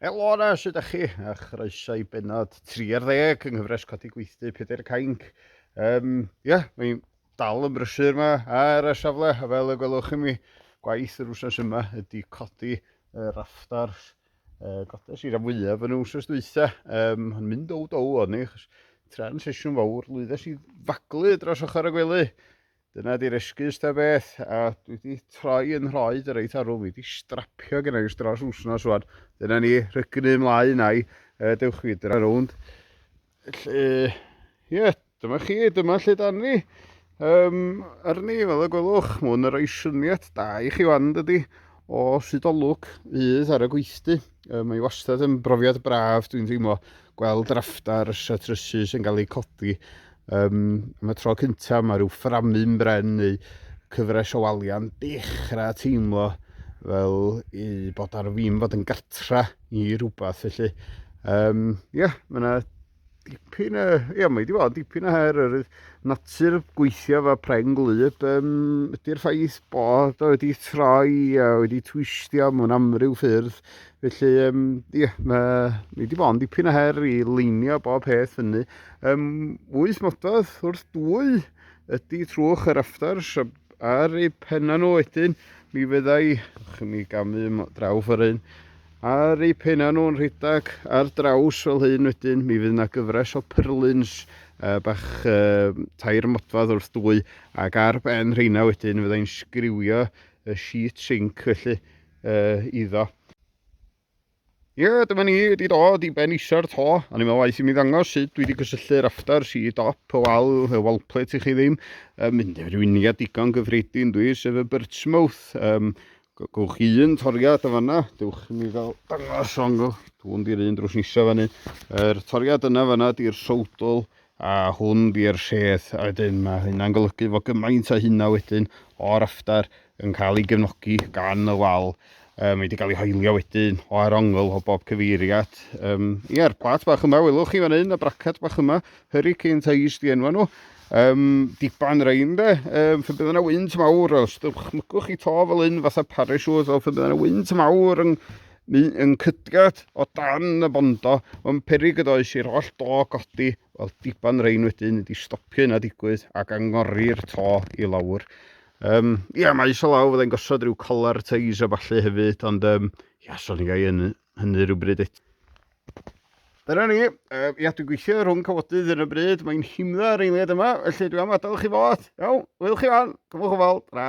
Helo na, sut ydych chi? A chroeso i benod 30 yng Nghyfres Codi Gweithdy Pedair Cainc. Mae'n dal yn brysur yma ar y safle, a fel y gwelwch chi mi, gwaith yr wsos yma ydy codi rafftar. Godes i'r fwyaf yn y wsos dwytha. Yn mynd o o'n i, achos tra'n sesiwn fawr, lwyddes i faglu dros ochr y gwely. Dyna di'r esgus ta beth, a dwi wedi troi yn rhoed yr reit arw, fi wedi strapio gen i dros wsnos wan. Dyna ni, rygnu ymlaen ai, dewch chi dyna rownd. Dyma chi, dyma lle dan ni. Arni, fel y gwelwch, mwyn yn rhoi syniad da i chi wan dydy, o sut o lwc fydd ar y gweithdy. Mae wastad yn brofiad braf, dwi'n teimlo, gweld rafftar a trysys yn cael ei codi. Am y tro cyntaf mae rhyw fframu'n bren neu cyfres o walia'n dechrau teimlo fel i bod ar fi'n fod yn gartra i rhywbeth felly. Mae yna dipyn mae wedi bod dipyn o her yr natur gweithio fe preng glyb ydy'r ffaith bod o wedi troi a wedi twistio mewn amryw ffyrdd. Felly, mae wedi bod yn dipyn o her i leinio bob peth fyny. 8 mododd wrth 2 ydy trwch yr raftars ar eu penna nhw wedyn. Mi fyddai, mi gamu draw ffordd hyn, ar eu penna nhw'n rhedeg ar draws fel hyn wedyn. Mi fydd yna gyfres o pyrlyns bach 3 modfedd wrth 2 ac ar ben rheina wedyn fyddai'n sgriwio y sheet zinc felly iddo. Dyma ni wedi dod i ben isa'r to, a ni'n meddwl waith i mi ddangos sut dwi wedi cysylltu'r rafftar si dop y wal, y wall plate i chi ddim. Mynd efo rwyniad digon gyffredin dwi, sef y Birchmouth. Gwch chi un toriad o fanna, dewch i mi fel dangos o'n hwn di'r un drws nisa fan hyn. Yr toriad yna fanna di'r sowdl a hwn di'r sedd. A wedyn mae hynna'n golygu fod gymaint a hynna wedyn o rafftar yn cael ei gefnogi gan y wal. Mae wedi cael ei hoelio wedyn o arongl o bob cyfeiriad. Yr plat bach yma, welwch chi fan hyn, y bracad bach yma, Hurricane Ties di enwa nhw. Diban rein de, fe bydd yna wynt mawr, os dychmygwch chi to fel hyn fatha parachute, fe bydd yna wynt mawr yn cydgad o dan y bondo, o'n peryg ydoes i'r holl do godi, wel diban rein wedyn wedi stopio hynna digwydd ac angori'r to i lawr. Mae isio law fyddai'n gosod rhyw collar ties o falle hefyd, ond so ni'n gael hynny rhywbryd eto. Dyna ni, dwi'n gweithio rhwng cyfodydd yn y bryd, mae'n himdda yr eiliad yma, felly dwi am adael chi fod. Iawn, wyl chi fan, cyfwch o fel, tra.